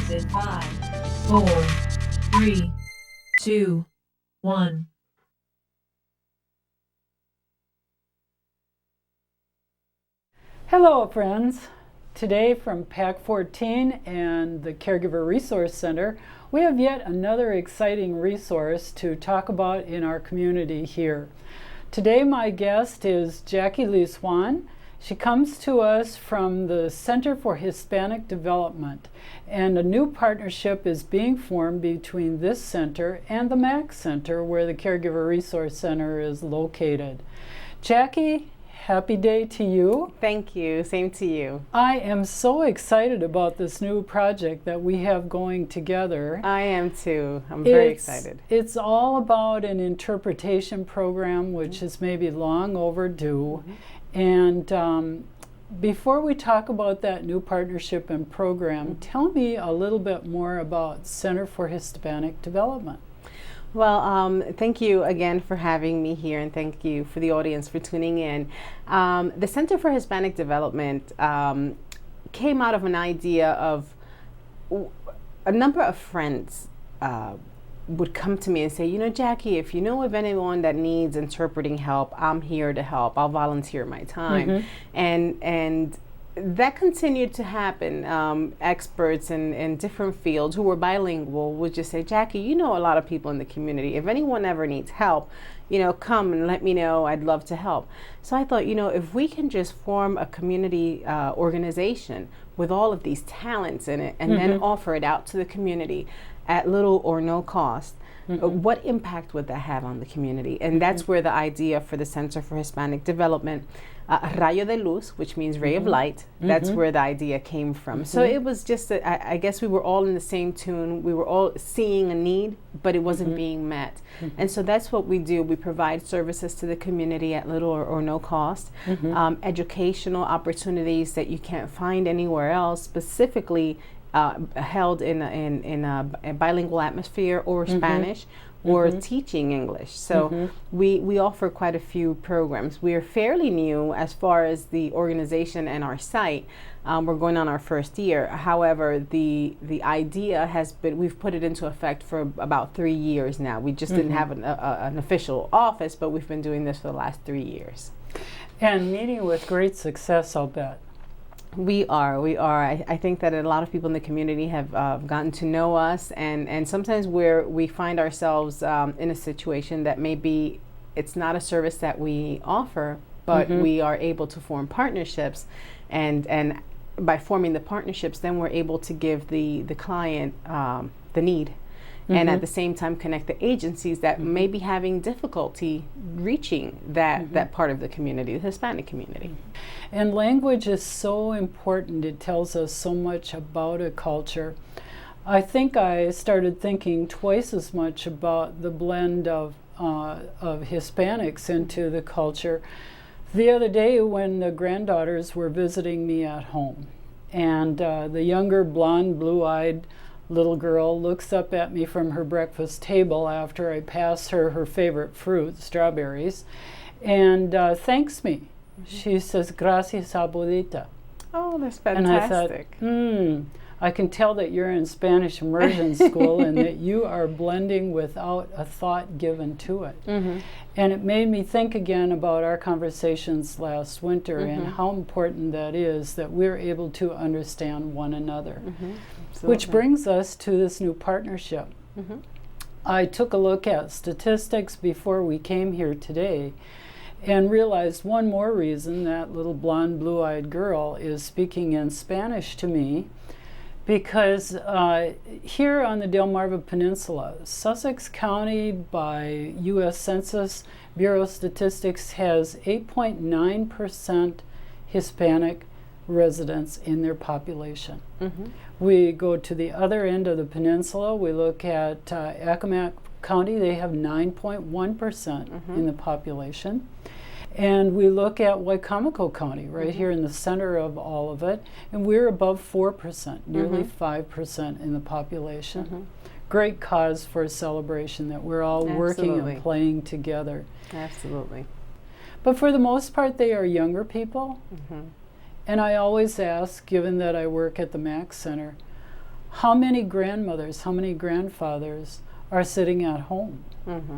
begins in 5, 4, 3, 2, 1. Hello friends! Today from PAC 14 and the Caregiver Resource Center, we have yet another exciting resource to talk about in our community here. Today my guest is Jackie Lisjuan. She comes to us from the Center for Hispanic Development, and a new partnership is being formed between this center and the MAC Center, where the Caregiver Resource Center is located. Jackie, happy day to you. Thank you. Same to you. I am so excited about this new project that we have going together. I am too. I'm very excited. It's all about an interpretation program, which is maybe long overdue. And before we talk about that new partnership and program, tell me a little bit more about Center for Hispanic Development. Well, thank you again for having me here, and thank you for the audience for tuning in. The Center for Hispanic Development came out of an idea of a number of friends would come to me and say, you know, Jackie, if you know of anyone that needs interpreting help, I'm here to help. I'll volunteer my time. And that continued to happen. Experts in different fields who were bilingual would just say, Jackie, you know a lot of people in the community. If anyone ever needs help, you know, come and let me know. I'd love to help. So I thought, you know, if we can just form a community organization with all of these talents in it and then offer it out to the community at little or no cost, what impact would that have on the community? And that's where the idea for the Center for Hispanic Development, Rayo de Luz, which means ray of light, that's where the idea came from. So it was just, I guess we were all in the same tune. We were all seeing a need, but it wasn't being met. And so that's what we do. We provide services to the community at little or no cost, educational opportunities that you can't find anywhere else, specifically held in a bilingual atmosphere, or Spanish, or teaching English. So we offer quite a few programs. We are fairly new as far as the organization and our site. We're going on our first year. However, the idea has been, we've put it into effect for about 3 years now. We just didn't have an official office, but we've been doing this for the last 3 years. And meeting with great success, I'll bet. We are. I think that a lot of people in the community have gotten to know us, and sometimes we find ourselves in a situation that maybe it's not a service that we offer, but we are able to form partnerships, and by forming the partnerships, then we're able to give the client the need. And at the same time connect the agencies that may be having difficulty reaching that part of the community, the Hispanic community. And language is so important. It tells us so much about a culture. I think I started thinking twice as much about the blend of Hispanics into the culture the other day when the granddaughters were visiting me at home. And the younger blonde, blue-eyed little girl looks up at me from her breakfast table after I pass her favorite fruit, strawberries, and thanks me. She says, "Gracias, abuelita." Oh, that's fantastic. And I thought, I can tell that you're in Spanish immersion school and that you are blending without a thought given to it. And it made me think again about our conversations last winter and how important that is, that we're able to understand one another. Which brings us to this new partnership. I took a look at statistics before we came here today and realized one more reason that little blonde, blue-eyed girl is speaking in Spanish to me, because here on the Delmarva Peninsula, Sussex County by U.S. Census Bureau statistics has 8.9% Hispanic residents in their population. We go to the other end of the peninsula, we look at Accomack County, they have 9.1% in the population. And we look at Wicomico County, right here in the center of all of it, and we're above 4%, nearly 5% in the population. Great cause for a celebration that we're all working and playing together. Absolutely. But for the most part, they are younger people. And I always ask, given that I work at the MAC Center, how many grandmothers, how many grandfathers are sitting at home? Mm-hmm.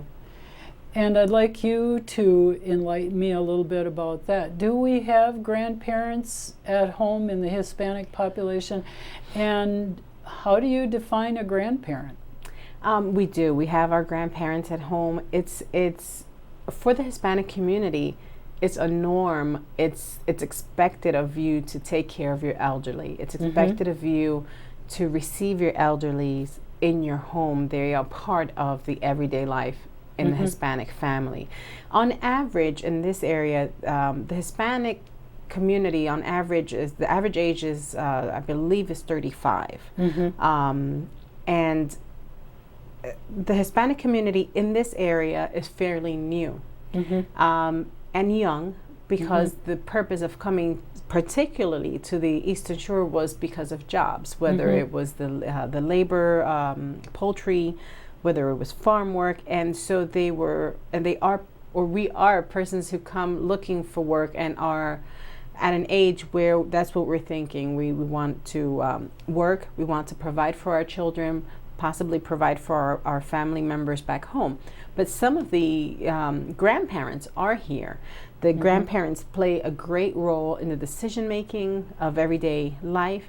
And I'd like you to enlighten me a little bit about that. Do we have grandparents at home in the Hispanic population? And how do you define a grandparent? We do. We have our grandparents at home. It's for the Hispanic community, it's a norm. It's expected of you to take care of your elderly. It's expected of you to receive your elderly in your home. They are part of the everyday life in the Hispanic family. On average, in this area, the Hispanic community on average the average age is I believe is 35. And the Hispanic community in this area is fairly new and young, because the purpose of coming particularly to the Eastern Shore was because of jobs, whether it was the labor, poultry, whether it was farm work. And so they were, and they are, or we are persons who come looking for work and are at an age where that's what we're thinking. We want to work, we want to provide for our children, possibly provide for our family members back home. But some of the grandparents are here. The grandparents play a great role in the decision making of everyday life.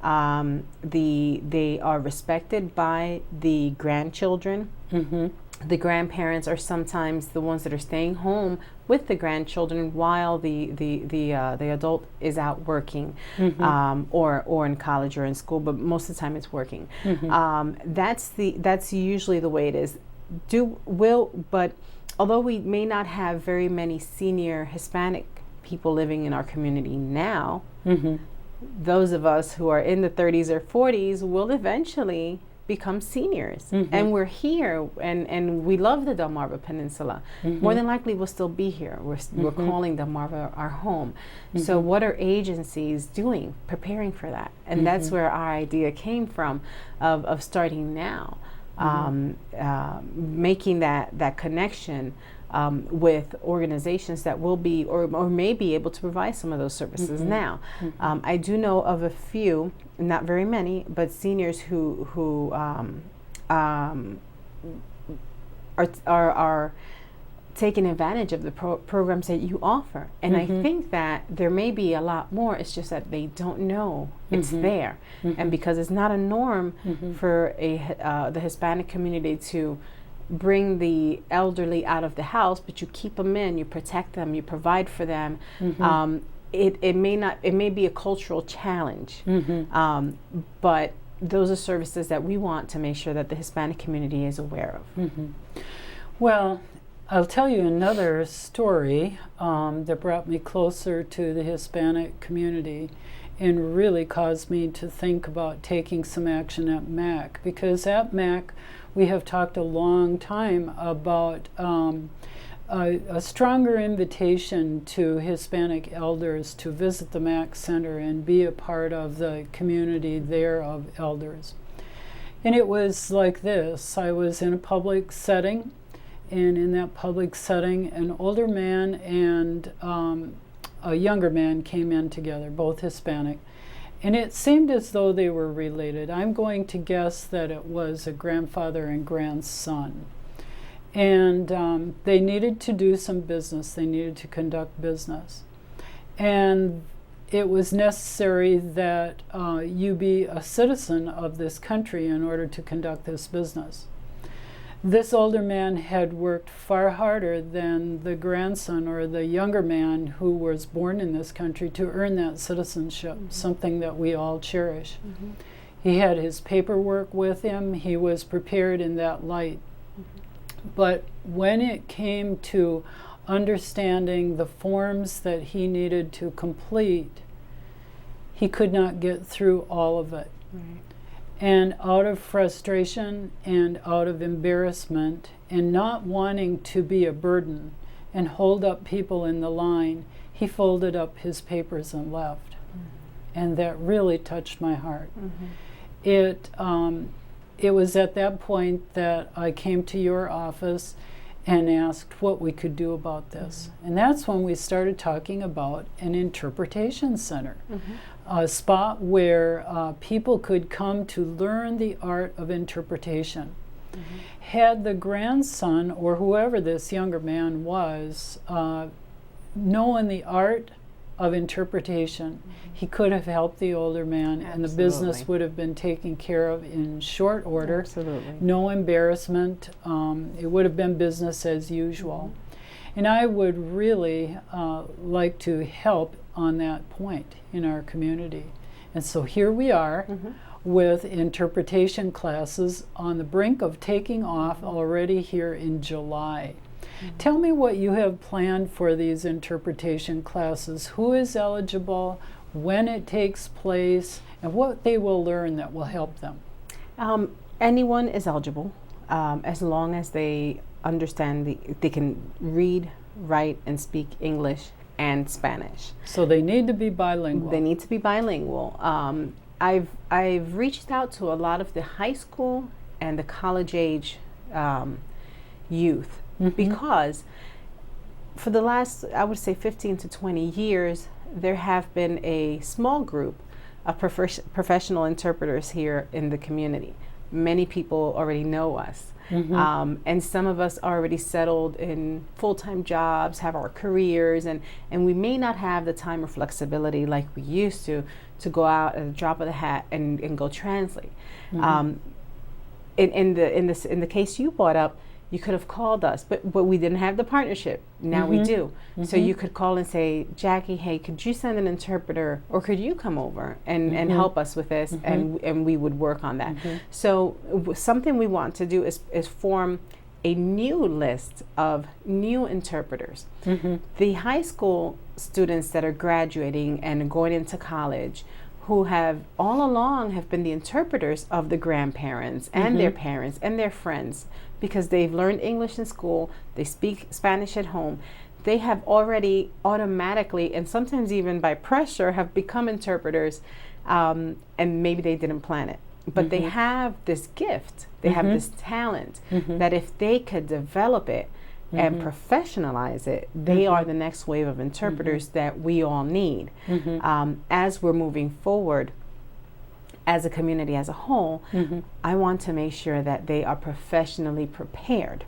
They are respected by the grandchildren. The grandparents are sometimes the ones that are staying home with the grandchildren while the adult is out working, or in college or in school. But most of the time, it's working. That's usually the way it is. But although we may not have very many senior Hispanic people living in our community now, those of us who are in the 30s or 40s will eventually become seniors. And we're here, and we love the Delmarva Peninsula. More than likely, we'll still be here. We're calling Delmarva our home. So what are agencies doing, preparing for that? And that's where our idea came from, of starting now. Making that connection with organizations that will be or may be able to provide some of those services now. I do know of a few, not very many, but seniors who are taking advantage of the programs that you offer. And I think that there may be a lot more. It's just that they don't know it's there. And because it's not a norm for the Hispanic community to bring the elderly out of the house, but you keep them in, you protect them, you provide for them. It may be a cultural challenge, but those are services that we want to make sure that the Hispanic community is aware of. Well, I'll tell you another story that brought me closer to the Hispanic community and really caused me to think about taking some action at MAC, because at MAC we have talked a long time about a stronger invitation to Hispanic elders to visit the MAC Center and be a part of the community there of elders. And it was like this. I was in a public setting, and in that public setting, an older man and a younger man came in together, both Hispanic. And it seemed as though they were related. I'm going to guess that it was a grandfather and grandson. And they needed to do some business. They needed to conduct business. And it was necessary that you be a citizen of this country in order to conduct this business. This older man had worked far harder than the grandson or the younger man who was born in this country to earn that citizenship, something that we all cherish. He had his paperwork with him. He was prepared in that light. But when it came to understanding the forms that he needed to complete, he could not get through all of it. And out of frustration and out of embarrassment and not wanting to be a burden and hold up people in the line, he folded up his papers and left. And that really touched my heart. It was at that point that I came to your office and asked what we could do about this. And that's when we started talking about an interpretation center. a spot where people could come to learn the art of interpretation. Had the grandson, or whoever this younger man was, known the art of interpretation, he could have helped the older man, and the business would have been taken care of in short order. Absolutely. No embarrassment. It would have been business as usual. And I would really like to help on that point in our community. And so here we are with interpretation classes on the brink of taking off already here in July. Tell me what you have planned for these interpretation classes, who is eligible, when it takes place, and what they will learn that will help them. Anyone is eligible as long as they understand, they can read, write, and speak English and Spanish. So they need to be bilingual. They need to be bilingual. I've reached out to a lot of the high school and the college age youth, because for the last, I would say 15 to 20 years, there have been a small group of professional interpreters here in the community. Many people already know us. And some of us are already settled in full-time jobs, have our careers, and we may not have the time or flexibility like we used to go out at the drop of the hat and go translate. In the case you brought up, you could have called us, but we didn't have the partnership. Now we do. So you could call and say, Jackie, hey, could you send an interpreter, or could you come over and help us with this, and we would work on that. So something we want to do is form a new list of new interpreters. The high school students that are graduating and going into college, who have all along have been the interpreters of the grandparents and their parents and their friends, because they've learned English in school, they speak Spanish at home, they have already automatically, and sometimes even by pressure, have become interpreters, and maybe they didn't plan it. But they have this gift, they have this talent, that if they could develop it and professionalize it, they are the next wave of interpreters that we all need. As we're moving forward as a community as a whole, I want to make sure that they are professionally prepared,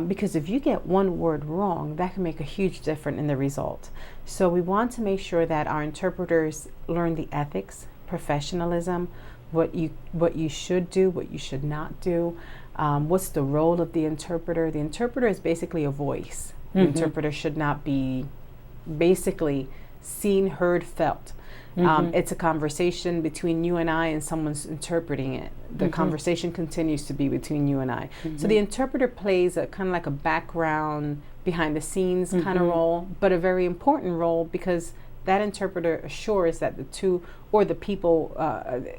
because if you get one word wrong, that can make a huge difference in the result. So we want to make sure that our interpreters learn the ethics, professionalism, what you should do, what you should not do. What's the role of the interpreter? The interpreter is basically a voice. The interpreter should not be basically seen, heard, felt. It's a conversation between you and I, and someone's interpreting it. The conversation continues to be between you and I. So the interpreter plays a kind of like a background, behind the scenes kind of role, but a very important role, because that interpreter assures that the two, or the people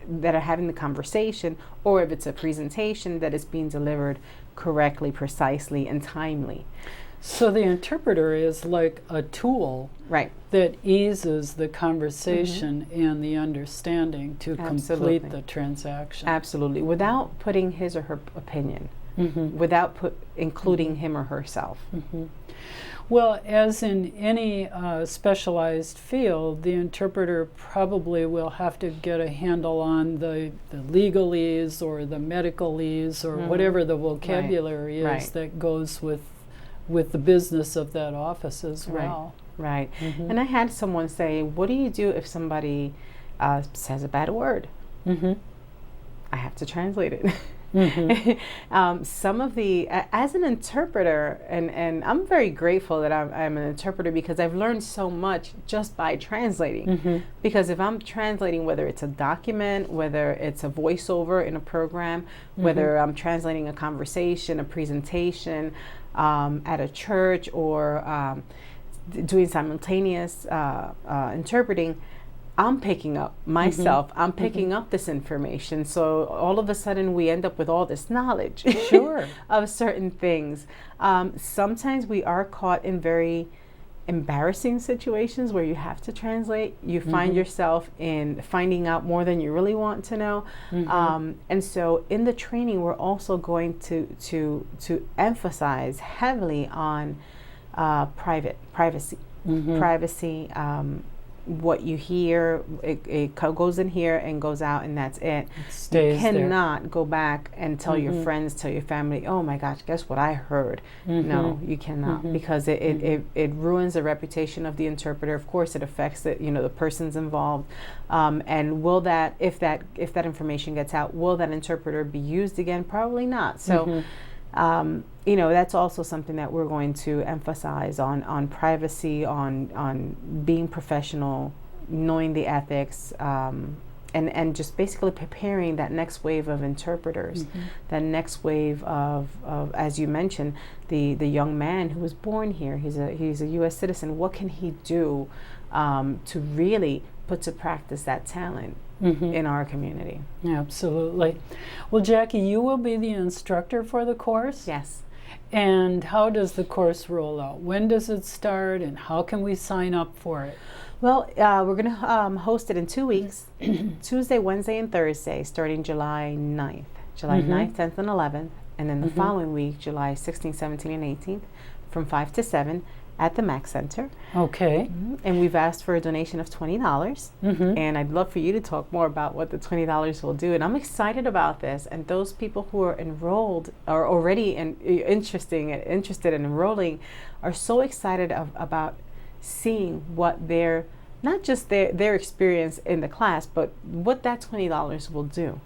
that are having the conversation, or if it's a presentation, that it's being delivered correctly, precisely, and timely. So the interpreter is like a tool, right, that eases the conversation and the understanding to complete the transaction. Absolutely, without putting his or her opinion, without including him or herself. Well, as in any specialized field, the interpreter probably will have to get a handle on the legalese or the medicalese or whatever the vocabulary is that goes with the business of that office as well. Right. And I had someone say, what do you do if somebody says a bad word? I have to translate it. Some of the, as an interpreter, and I'm very grateful that I'm an interpreter, because I've learned so much just by translating. Because if I'm translating, whether it's a document, whether it's a voiceover in a program, whether I'm translating a conversation, a presentation at a church, or doing simultaneous interpreting, I'm picking up myself, I'm picking up this information. So all of a sudden we end up with all this knowledge of certain things. Sometimes we are caught in very embarrassing situations where you have to translate. You find yourself in finding out more than you really want to know. And so in the training, we're also going to emphasize heavily on privacy. what you hear, it goes in here and goes out, and that's it. Stays You cannot go back and tell your friends, tell your family, oh my gosh, guess what I heard. No, you cannot, because it ruins the reputation of the interpreter. Of course, it affects the persons involved. And will that, if that information gets out, will that interpreter be used again? Probably not. So that's also something that we're going to emphasize on privacy, on being professional, knowing the ethics, and just basically preparing that next wave of interpreters, that next wave of, as you mentioned, the young man who was born here. He's a U.S. citizen. What can he do to really put to practice that talent in our community? Absolutely. Well, Jackie, you will be the instructor for the course? Yes. And how does the course roll out? When does it start, and how can we sign up for it? Well, we're going to host it in 2 weeks, Tuesday, Wednesday, and Thursday, starting July 9th. July 9th, 10th, and 11th. And then the following week, July 16th, 17th, and 18th, from 5 to 7 at the MAC Center. Okay. And we've asked for a donation of $20. And I'd love for you to talk more about what the $20 will do. And I'm excited about this. And those people who are enrolled are already interested in enrolling are so excited about seeing what not just their experience in the class, but what that $20 will do.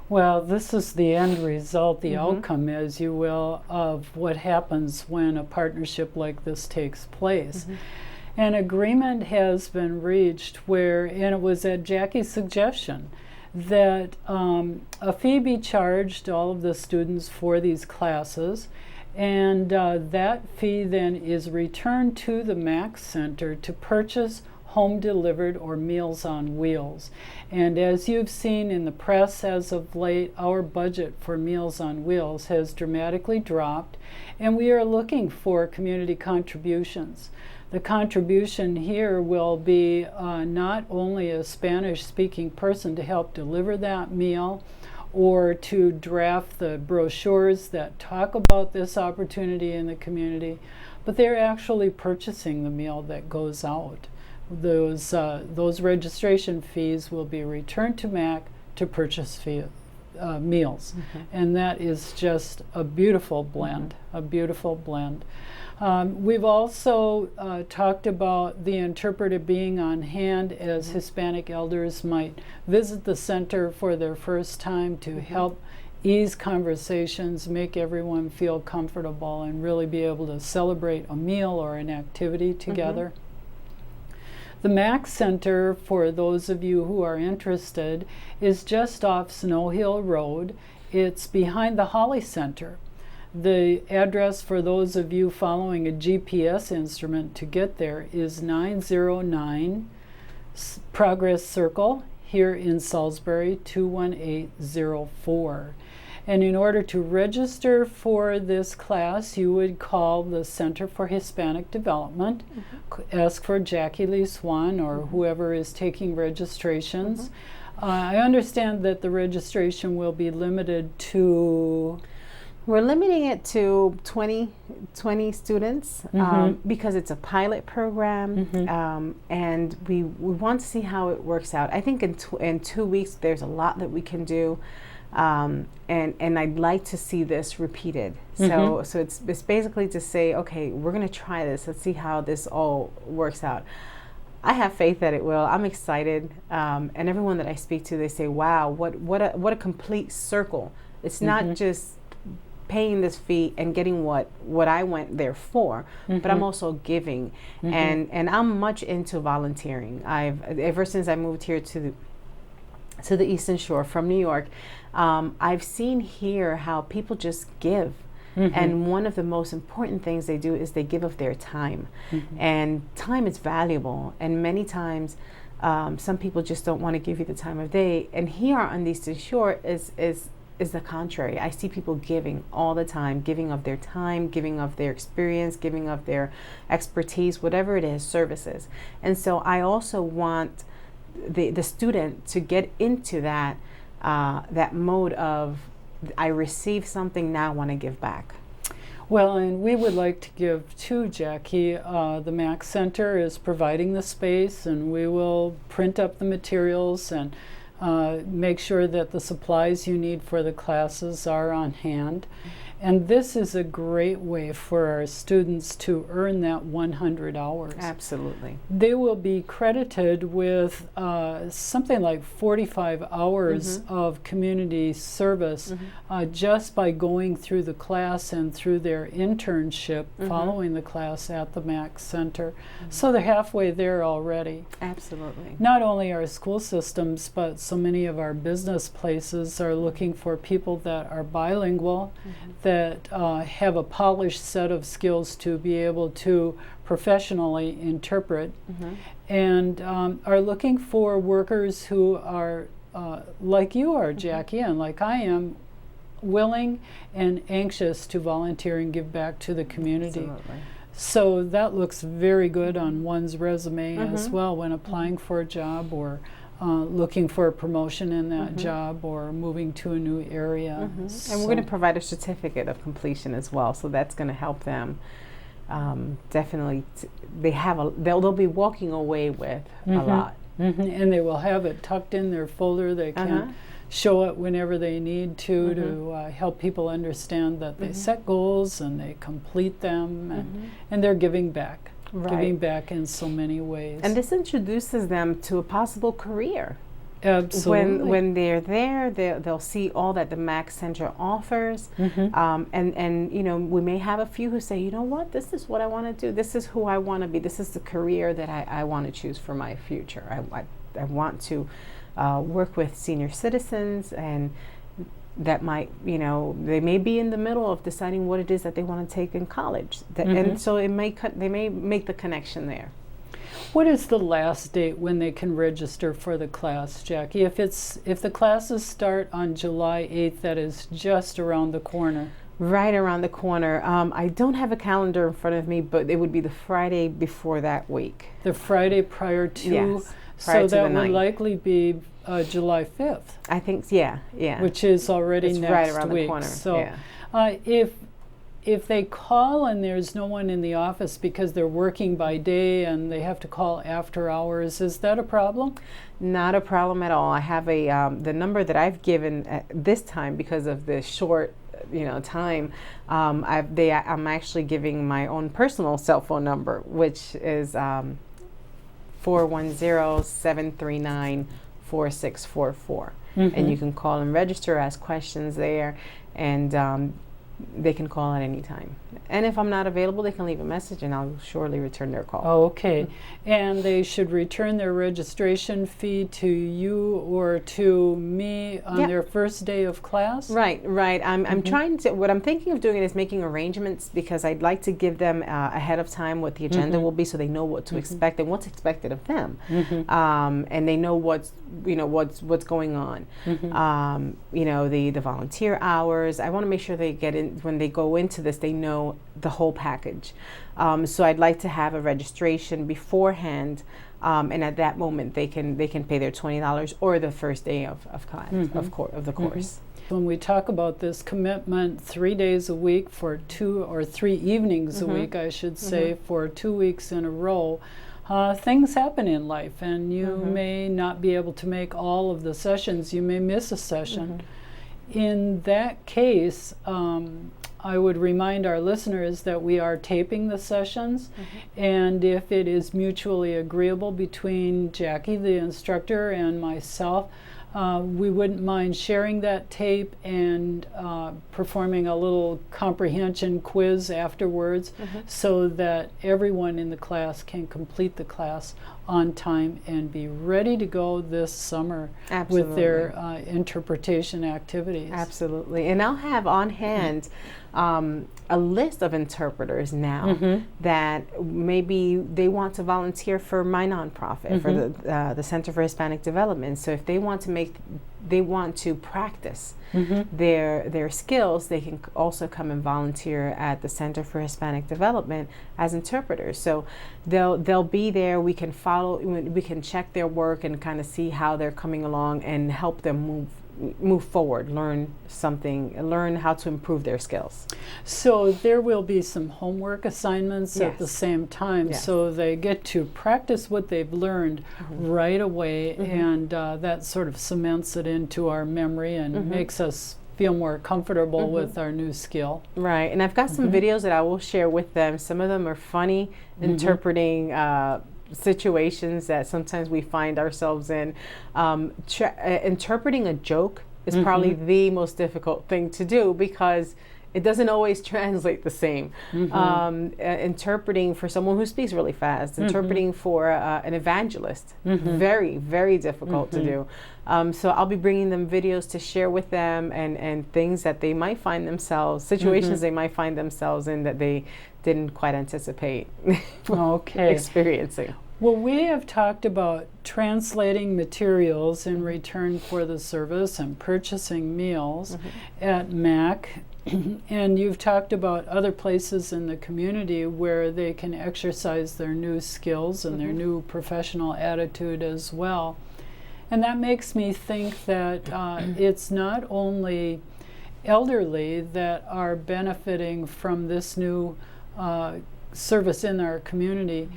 Well, this is the end result, the outcome, as you will, of what happens when a partnership like this takes place. An agreement has been reached and it was at Jackie's suggestion, that a fee be charged all of the students for these classes, and that fee then is returned to the MAC Center to purchase home delivered or Meals on Wheels. And as you've seen in the press as of late, our budget for Meals on Wheels has dramatically dropped, and we are looking for community contributions. The contribution here will be not only a Spanish-speaking person to help deliver that meal, or to draft the brochures that talk about this opportunity in the community, but they're actually purchasing the meal that goes out. Those registration fees will be returned to MAC to purchase meals. And that is just a beautiful blend, We've also talked about the interpreter being on hand as Hispanic elders might visit the center for their first time to help ease conversations, make everyone feel comfortable, and really be able to celebrate a meal or an activity together. The MAC Center, for those of you who are interested, is just off Snow Hill Road. It's behind the Holly Center. The address for those of you following a GPS instrument to get there is 909 Progress Circle here in Salisbury, 21804. And in order to register for this class, you would call the Center for Hispanic Development, ask for Jackie Lisjuan or whoever is taking registrations. I understand that the registration will be limited to... We're limiting it to 20 students because it's a pilot program, and we want to see how it works out. I think in 2 weeks there's a lot that we can do. And I'd like to see this repeated. So it's basically to say, okay, we're going to try this. Let's see how this all works out. I have faith that it will. I'm excited, and everyone that I speak to, they say, "Wow, what a complete circle." It's not just paying this fee and getting what I went there for, but I'm also giving, and I'm much into volunteering. Ever since I moved here to the Eastern Shore from New York, I've seen here how people just give. And one of the most important things they do is they give of their time. And time is valuable. And many times, some people just don't want to give you the time of day. And here on the Eastern Shore is the contrary. I see people giving all the time, giving of their time, giving of their experience, giving of their expertise, whatever it is, services. And so I also want the student to get into that mode of, I received something, now I want to give back. Well, and we would like to give too, Jackie. The MAC Center is providing the space, and we will print up the materials and make sure that the supplies you need for the classes are on hand. And this is a great way for our students to earn that 100 hours. Absolutely. They will be credited with something like 45 hours of community service just by going through the class and through their internship following the class at the MAC Center. So they're halfway there already. Absolutely. Not only our school systems, but so many of our business places are looking for people that are bilingual, that have a polished set of skills to be able to professionally interpret, and are looking for workers who are like you are, Jackie, and like I am, willing and anxious to volunteer and give back to the community. Absolutely. So that looks very good on one's resume as well when applying for a job or looking for a promotion in that job or moving to a new area. And we're going to provide a certificate of completion as well, so that's going to help them definitely. They'll be walking away with a lot. And they will have it tucked in their folder. They can show it whenever they need to help people understand that they set goals and they complete them, and they're giving back. Giving back in so many ways. And this introduces them to a possible career. Absolutely. When they're there, they'll see all that the MAC Center offers. And you know, we may have a few who say, you know what, this is what I want to do. This is who I want to be. This is the career that I want to choose for my future. I want to work with senior citizens, and that might, you know, they may be in the middle of deciding what it is that they want to take in college, and so they may make the connection there. What is the last date when they can register for the class, Jackie? If the classes start on July 8th, that is just around the corner. Right around the corner. I don't have a calendar in front of me, but it would be the Friday before that week. The Friday prior to. Yes. So that would likely be July 5th. I think, yeah. Which is already it's next right around week. the corner. So if they call and there's no one in the office because they're working by day and they have to call after hours, is that a problem? Not a problem at all. I have the number that I've given at this time because of the short time. I'm actually giving my own personal cell phone number, which is 410-739-4644. And you can call and register, ask questions there, and they can call at any time. And if I'm not available, they can leave a message and I'll surely return their call. Okay. And they should return their registration fee to you or to me on their first day of class? Right. I'm trying to, what I'm thinking of doing is making arrangements, because I'd like to give them ahead of time what the agenda will be, so they know what to expect and what's expected of them. And they know what's going on. The volunteer hours. I want to make sure they get in, when they go into this, they know the whole package. So I'd like to have a registration beforehand, and at that moment they can pay their $20 or the first day of class of the course. When we talk about this commitment 3 days a week for 2 or 3 evenings a week, I should say, for 2 weeks in a row, things happen in life, and you may not be able to make all of the sessions. You may miss a session. In that case, I would remind our listeners that we are taping the sessions, and if it is mutually agreeable between Jackie, the instructor, and myself, we wouldn't mind sharing that tape and performing a little comprehension quiz afterwards, so that everyone in the class can complete the class on time and be ready to go this summer with their interpretation activities. Absolutely. And I'll have on hand a list of interpreters now that maybe they want to volunteer for my nonprofit, for the Center for Hispanic Development. So if they want to practice their skills, they can also come and volunteer at the Center for Hispanic Development as interpreters. So they'll be there. We can check their work and kind of see how they're coming along and help them move forward, learn how to improve their skills. So there will be some homework assignments at the same time, so they get to practice what they've learned right away, and that sort of cements it into our memory and makes us feel more comfortable with our new skill. Right, and I've got some videos that I will share with them. Some of them are funny, interpreting situations that sometimes we find ourselves in. Interpreting a joke is probably the most difficult thing to do because it doesn't always translate the same. Interpreting for someone who speaks really fast, interpreting for an evangelist, very, very difficult to do. So I'll be bringing them videos to share with them, and things that they might find themselves, situations they might find themselves in that they didn't quite anticipate experiencing. Well, we have talked about translating materials in return for the service and purchasing meals at MAC. And you've talked about other places in the community where they can exercise their new skills and their new professional attitude as well. And that makes me think that it's not only elderly that are benefiting from this new service in our community,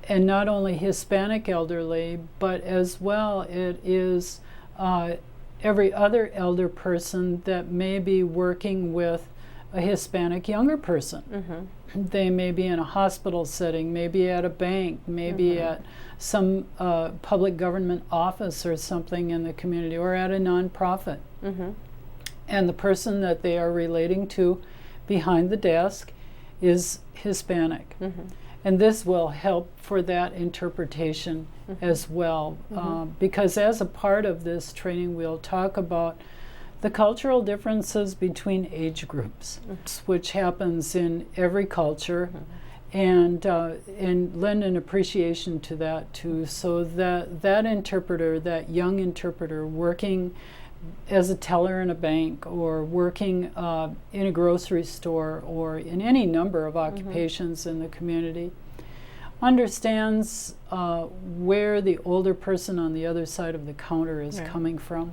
and not only Hispanic elderly, but as well it is every other elder person that may be working with a Hispanic younger person. They may be in a hospital setting, maybe at a bank, maybe at some public government office or something in the community, or at a nonprofit. And the person that they are relating to behind the desk is Hispanic. And this will help for that interpretation as well, because as a part of this training, we'll talk about the cultural differences between age groups, which happens in every culture, and lend an appreciation to that too, so that that interpreter, that young interpreter working as a teller in a bank, or working in a grocery store, or in any number of occupations in the community, understands where the older person on the other side of the counter is coming from.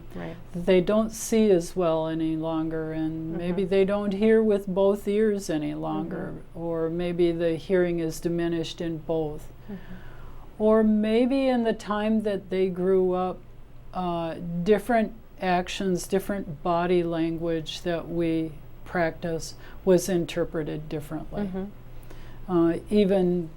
They don't see as well any longer, and maybe they don't hear with both ears any longer, or maybe the hearing is diminished in both. Or maybe in the time that they grew up, different actions, different body language that we practice was interpreted differently. Even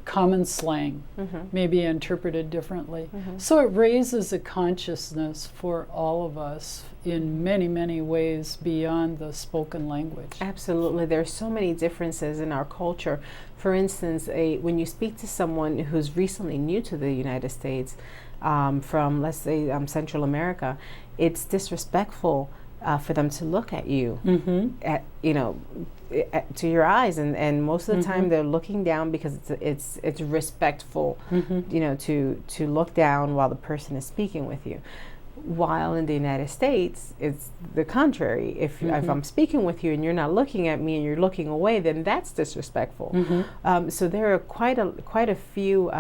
common slang may be interpreted differently. So it raises a consciousness for all of us in many, many ways beyond the spoken language. Absolutely. There are so many differences in our culture. For instance, when you speak to someone who's recently new to the United States, from, let's say, Central America, it's disrespectful for them to look at you, to your eyes, and most of the time they're looking down because it's respectful, to look down while the person is speaking with you. While in the United States, it's the contrary. If I'm speaking with you and you're not looking at me and you're looking away, then that's disrespectful. So there are quite a few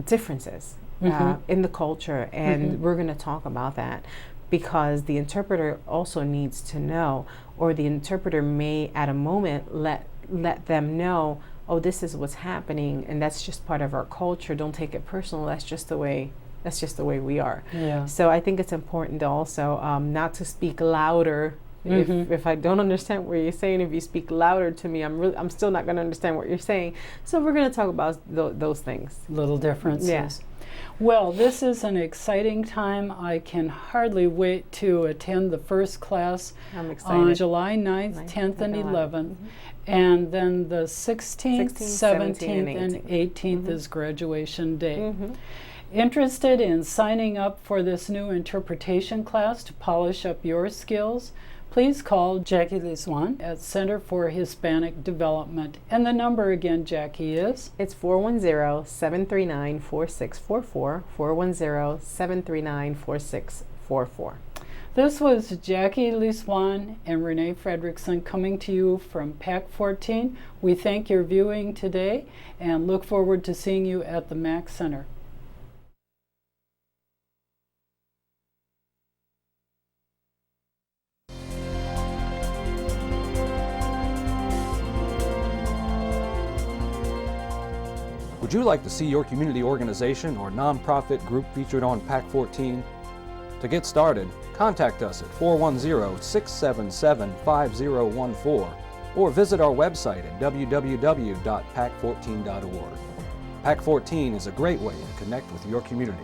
differences in the culture, and we're going to talk about that, because the interpreter also needs to know, or the interpreter may at a moment let them know, oh, this is what's happening, and that's just part of our culture. Don't take it personal. That's just the way we are. So I think it's important to also not to speak louder. If I don't understand what you're saying, if you speak louder to me, I'm still not going to understand what you're saying. So we're going to talk about those things. Little differences. Well, this is an exciting time. I can hardly wait to attend the first class on July 9th, 10th, and 11th. And then the 16th, 17th, and 18th is graduation day. Interested in signing up for this new interpretation class to polish up your skills? Please call Jackie Lisjuan at Center for Hispanic Development. And the number again, Jackie, is? It's 410-739-4644, 410-739-4644. This was Jackie Lisjuan and Renee Fredericksen coming to you from PAC 14. We thank your viewing today and look forward to seeing you at the MAC Center. Would you like to see your community organization or nonprofit group featured on PAC 14? To get started, contact us at 410-677-5014 or visit our website at www.pac14.org. PAC 14 is a great way to connect with your community.